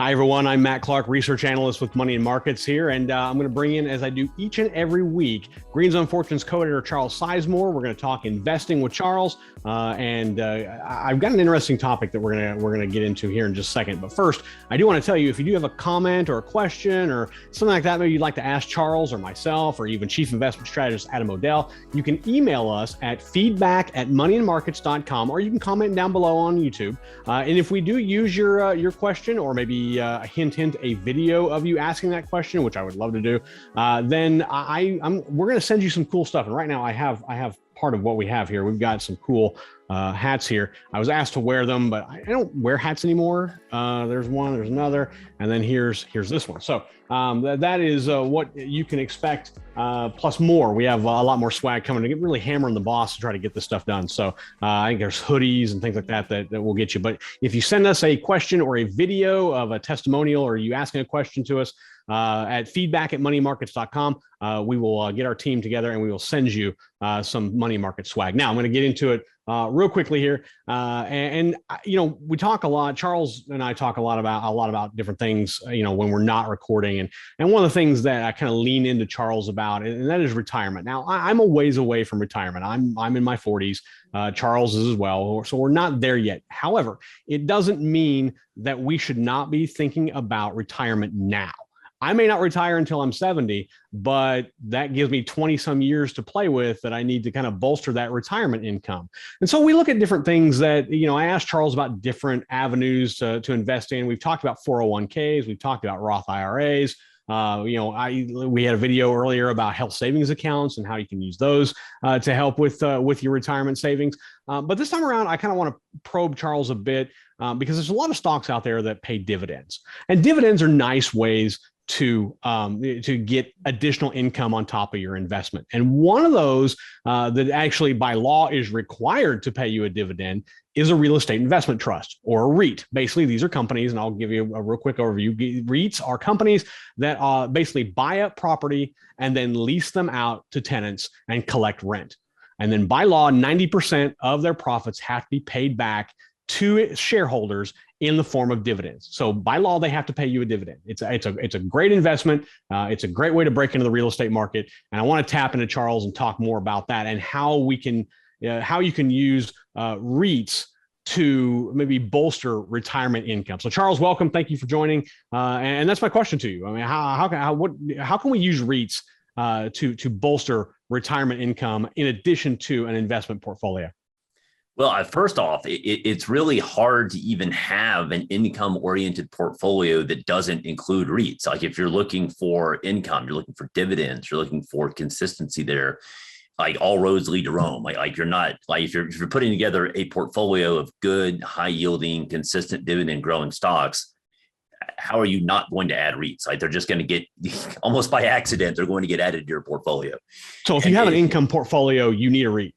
Hi, everyone. I'm Matt Clark, research analyst with Money and Markets here, and I'm going to bring in, as I do each and every week, Green Zone Fortune's co-editor Charles Sizemore. We're going to talk investing with Charles, and I've got an interesting topic that we're going to get into here in just a second. But first, I do want to tell you, if you do have a comment or a question or something like that, maybe you'd like to ask Charles or myself or even Chief Investment Strategist Adam O'Dell, you can email us at feedback@moneyandmarkets.com, or you can comment down below on YouTube. And if we do use your question, or maybe a hint, a video of you asking that question, which I would love to do, then we're going to send you some cool stuff. And right now I have part of what we have here. We've got some cool hats here. I was asked to wear them, but I don't wear hats anymore. There's one, there's another, and then here's this one. So that is what you can expect, plus more. We have a lot more swag coming to get really hammering the boss to try to get this stuff done. So I think there's hoodies and things like that will get you. But if you send us a question or a video of a testimonial, or you asking a question to us, at feedback@moneymarkets.com, we will get our team together and we will send you some money market swag. Now I'm going to get into it real quickly here, and you know, we talk a lot. Charles and I talk a lot about different things, you know, when we're not recording, and one of the things that I kind of lean into Charles about, and that is retirement. Now I'm a ways away from retirement. I'm in my 40s. Charles is as well, so we're not there yet. However, it doesn't mean that we should not be thinking about retirement now. I may not retire until I'm 70, but that gives me 20 some years to play with that I need to kind of bolster that retirement income. And so we look at different things that, you know, I asked Charles about different avenues to invest in. We've talked about 401ks. We've talked about Roth IRAs. You know, we had a video earlier about health savings accounts and how you can use those to help with your retirement savings. But this time around, I kind of want to probe Charles a bit because there's a lot of stocks out there that pay dividends, and dividends are nice ways to get additional income on top of your investment. And one of those that actually by law is required to pay you a dividend is a real estate investment trust, or a REIT. Basically, these are companies, and I'll give you a real quick overview. REITs are companies that basically buy up property and then lease them out to tenants and collect rent. And then by law, 90% of their profits have to be paid back to shareholders in the form of dividends. So by law, they have to pay you a dividend. It's a great investment. It's a great way to break into the real estate market. And I want to tap into Charles and talk more about that, and how you can use REITs to maybe bolster retirement income. So Charles, welcome. Thank you for joining. And that's my question to you. I mean, how can we use REITs to bolster retirement income in addition to an investment portfolio? Well, first off, it's really hard to even have an income-oriented portfolio that doesn't include REITs. Like if you're looking for income, you're looking for dividends, you're looking for consistency there, like all roads lead to Rome. Like you're not, like if you're putting together a portfolio of good, high-yielding, consistent dividend-growing stocks, how are you not going to add REITs? Like they're just going to get, almost by accident, they're going to get added to your portfolio. So if you have an income portfolio, you need a REIT.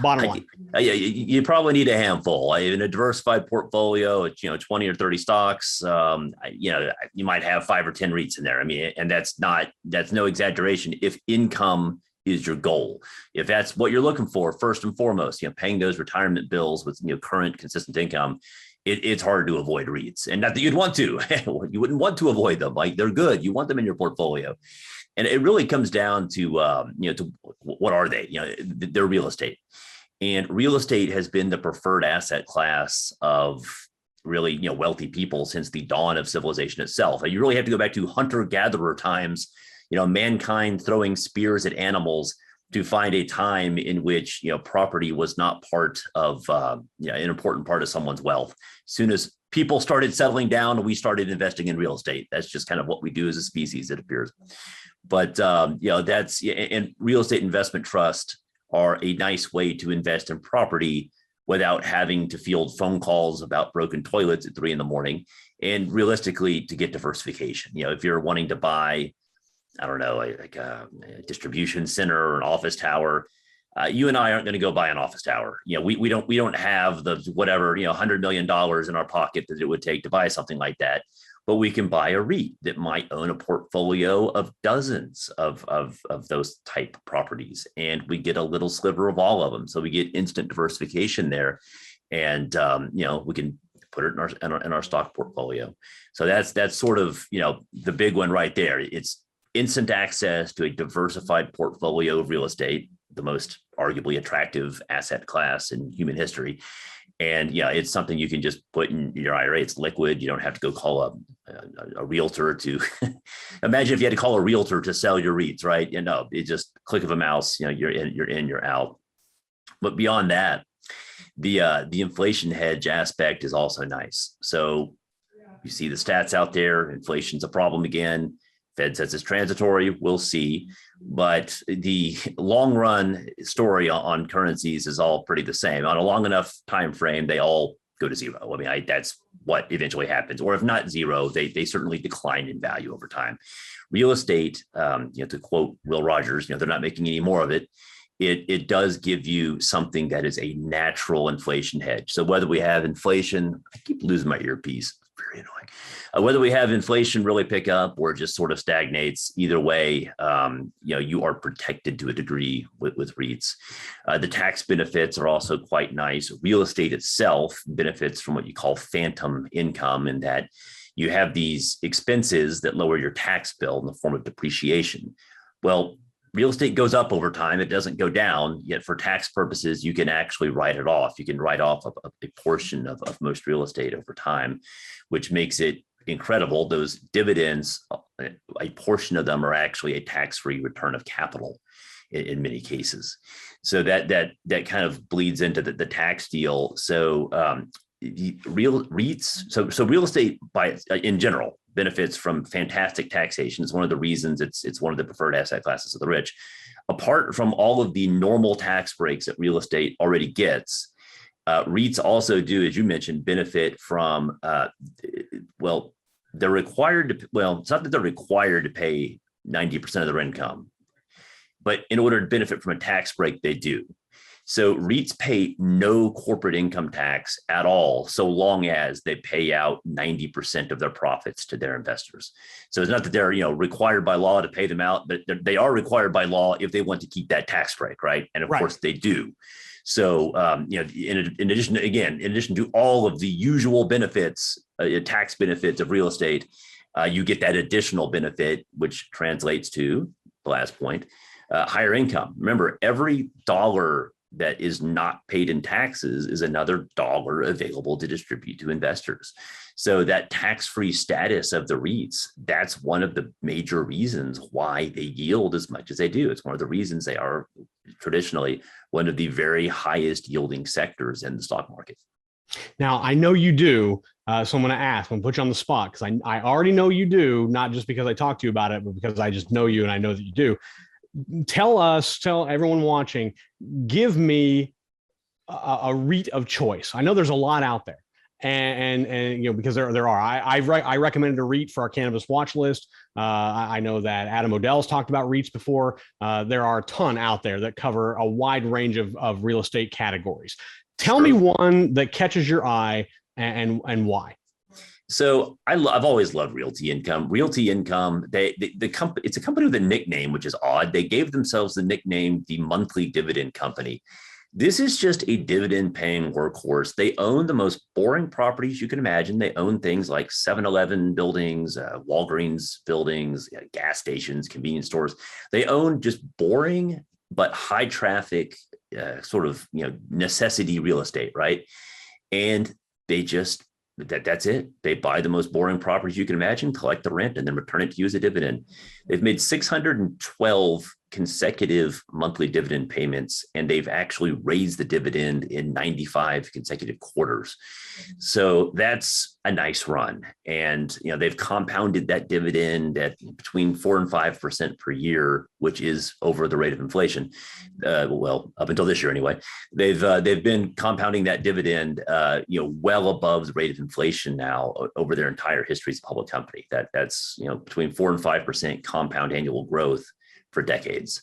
Bottom line. You probably need a handful. In a diversified portfolio, 20 or 30 stocks, you might have 5 or 10 REITs in there. I mean, and that's no exaggeration. If income is your goal, if that's what you're looking for, first and foremost, paying those retirement bills with current consistent income, it's hard to avoid REITs. And not that you'd want to. You wouldn't want to avoid them. Like they're good. You want them in your portfolio. And it really comes down to, to what are they? They're real estate. And real estate has been the preferred asset class of really, wealthy people since the dawn of civilization itself. You really have to go back to hunter-gatherer times, mankind throwing spears at animals to find a time in which, property was not part of, an important part of someone's wealth. As soon as people started settling down, we started investing in real estate. That's just kind of what we do as a species, it appears. But, that's, and real estate investment trusts are a nice way to invest in property without having to field phone calls about broken toilets at 3 a.m. and realistically to get diversification. If you're wanting to buy, I don't know, like a distribution center or an office tower, you and I aren't going to go buy an office tower. We don't have the whatever, $100 million in our pocket that it would take to buy something like that. But we can buy a REIT that might own a portfolio of dozens of those type properties, and we get a little sliver of all of them. So we get instant diversification there, and we can put it in our stock portfolio. So that's sort of, the big one right there. It's instant access to a diversified portfolio of real estate, the most arguably attractive asset class in human history. And it's something you can just put in your IRA. It's liquid. You don't have to go call a realtor to imagine if you had to call a realtor to sell your REITs, right? It just click of a mouse, you're in, you're out. But beyond that, the inflation hedge aspect is also nice. So you see the stats out there. Inflation's a problem again. Fed says it's transitory. We'll see. But the long run story on currencies is all pretty the same. On a long enough time frame, they all go to zero. I mean, that's what eventually happens. Or if not zero, they certainly decline in value over time. Real estate, to quote Will Rogers, they're not making any more of it. It does give you something that is a natural inflation hedge. So whether we have inflation, I keep losing my earpiece. Very annoying. Whether we have inflation really pick up or just sort of stagnates, either way, you are protected to a degree with REITs. The tax benefits are also quite nice. Real estate itself benefits from what you call phantom income, in that you have these expenses that lower your tax bill in the form of depreciation. Well, real estate goes up over time. It doesn't go down, yet for tax purposes, you can actually write it off. You can write off a portion of most real estate over time, which makes it incredible. Those dividends, a portion of them are actually a tax-free return of capital in many cases. So that kind of bleeds into the tax deal. So real REITs, so real estate in general benefits from fantastic taxation. It's one of the reasons it's one of the preferred asset classes of the rich. Apart from all of the normal tax breaks that real estate already gets, REITs also do, as you mentioned, benefit from, they're required to, it's not that they're required to pay 90% of their income, but in order to benefit from a tax break, they do. So REITs pay no corporate income tax at all, so long as they pay out 90% of their profits to their investors. So it's not that they're required by law to pay them out, but they are required by law if they want to keep that tax break, right? And of course they do. So in addition to all of the usual benefits, tax benefits of real estate, you get that additional benefit, which translates to the last point, higher income. Remember, every dollar that is not paid in taxes is another dollar available to distribute to investors. So that tax-free status of the REITs, that's one of the major reasons why they yield as much as they do. It's one of the reasons they are traditionally one of the very highest yielding sectors in the stock market. Now, I know you do, so I'm going to ask, I'm going to put you on the spot, because I already know you do, not just because I talked to you about it, but because I just know you and I know that you do. Tell everyone watching, give me a REIT of choice. I know there's a lot out there, and because there are. I recommended a REIT for our cannabis watch list. I know that Adam Odell's talked about REITs before. There are a ton out there that cover a wide range of real estate categories. Tell me one that catches your eye and why. So I've always loved Realty Income. Realty Income, it's a company with a nickname, which is odd. They gave themselves the nickname the Monthly Dividend Company. This is just a dividend-paying workhorse. They own the most boring properties you can imagine. They own things like 7-Eleven buildings, Walgreens buildings, gas stations, convenience stores. They own just boring but high traffic, sort of necessity real estate, right? And they just that's it. They buy the most boring properties you can imagine, collect the rent, and then return it to you as a dividend. They've made 612 consecutive monthly dividend payments, and they've actually raised the dividend in 95 consecutive quarters. So that's a nice run. And they've compounded that dividend at between 4 and 5% per year, which is over the rate of inflation. Well, up until this year anyway. They've been compounding that dividend well above the rate of inflation now over their entire history as a public company. That's between 4 and 5% compound annual growth for decades,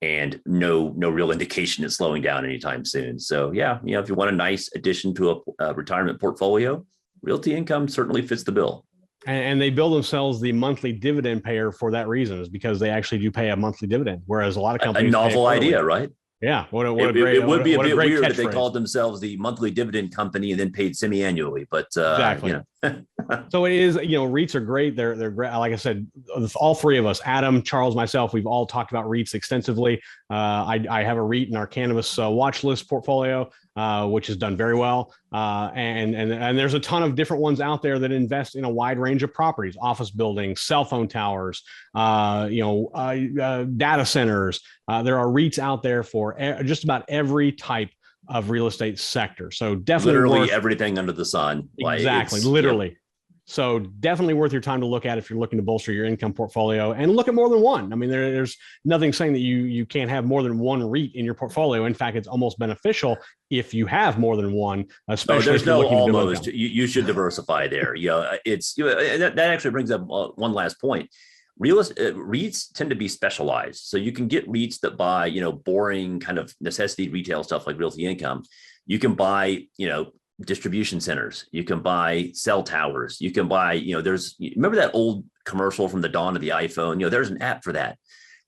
and no real indication it's slowing down anytime soon. So if you want a nice addition to a retirement portfolio, Realty Income certainly fits the bill. And they bill themselves the monthly dividend payer for that reason, is because they actually do pay a monthly dividend, whereas a lot of companies a novel idea, right? Yeah, what a It would be a bit weird if they catchphrase. called themselves the monthly dividend company and then paid semi-annually, but Exactly. So it is, REITs are great. They're great. Like I said, all three of us, Adam, Charles, myself, we've all talked about REITs extensively. I have a REIT in our cannabis watch list portfolio, which has done very well. And there's a ton of different ones out there that invest in a wide range of properties, office buildings, cell phone towers, data centers. There are REITs out there for just about every type of real estate sector. So definitely literally everything under the sun. Exactly. Literally. Yep. So definitely worth your time to look at if you're looking to bolster your income portfolio, and look at more than one. I mean, there's nothing saying that you can't have more than one REIT in your portfolio. In fact, it's almost beneficial if you have more than one, especially there's if you're looking almost. You should diversify there. That actually brings up one last point. REITs tend to be specialized. So you can get REITs that buy, boring kind of necessity retail stuff like Realty Income. You can buy, distribution centers. You can buy cell towers. You can buy, remember that old commercial from the dawn of the iPhone? There's an app for that.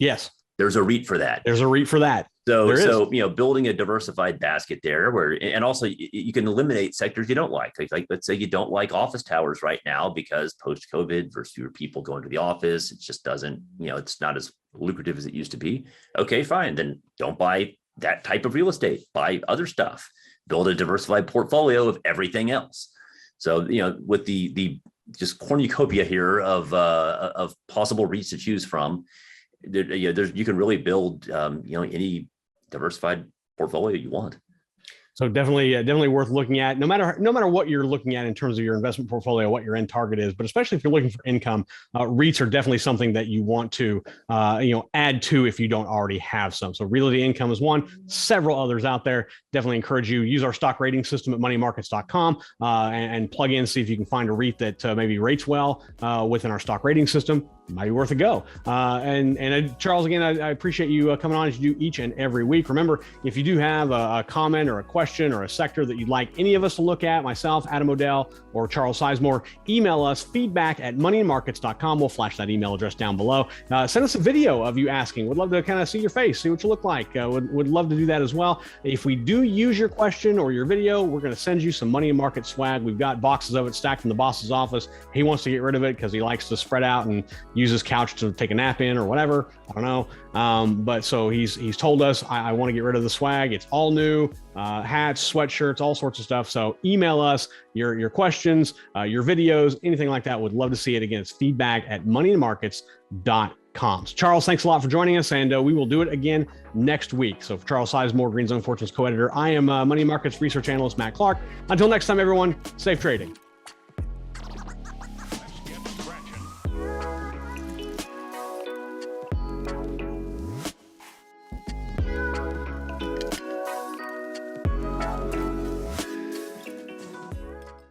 Yes. There's a REIT for that. There's a REIT for that. So building a diversified basket there and also you can eliminate sectors you don't like. Like let's say you don't like office towers right now because post-COVID there's fewer people going to the office. It just doesn't, it's not as lucrative as it used to be. Okay, fine. Then don't buy that type of real estate. Buy other stuff. Build a diversified portfolio of everything else. So, with the just cornucopia here of possible REITs to choose from, you can really build, any diversified portfolio you want. So definitely worth looking at, no matter what you're looking at in terms of your investment portfolio, what your end target is, but especially if you're looking for income, REITs are definitely something that you want to, add to if you don't already have some. So Realty Income is one, several others out there. Definitely encourage you use our stock rating system at moneymarkets.com and plug in, see if you can find a REIT that maybe rates well within our stock rating system. Might be worth a go. And Charles, again, I appreciate you coming on as you do each and every week. Remember, if you do have a comment or a question or a sector that you'd like any of us to look at, myself, Adam O'Dell, or Charles Sizemore, email us feedback@moneyandmarkets.com. We'll flash that email address down below. Send us a video of you asking. We'd love to kind of see your face, see what you look like. Would love to do that as well. If we do use your question or your video, we're going to send you some Money and Market swag. We've got boxes of it stacked in the boss's office. He wants to get rid of it because he likes to spread out and use his couch to take a nap in or whatever. I don't know. But so he's told us, I want to get rid of the swag. It's all new, hats, sweatshirts, all sorts of stuff. So email us your questions, your videos, anything like that. Would love to see it. Again, it's feedback@moneyandmarkets.com. So Charles, thanks a lot for joining us, and we will do it again next week. So for Charles Sizemore, Green Zone Fortunes co-editor, I am Money Markets research analyst Matt Clark. Until next time, everyone, safe trading.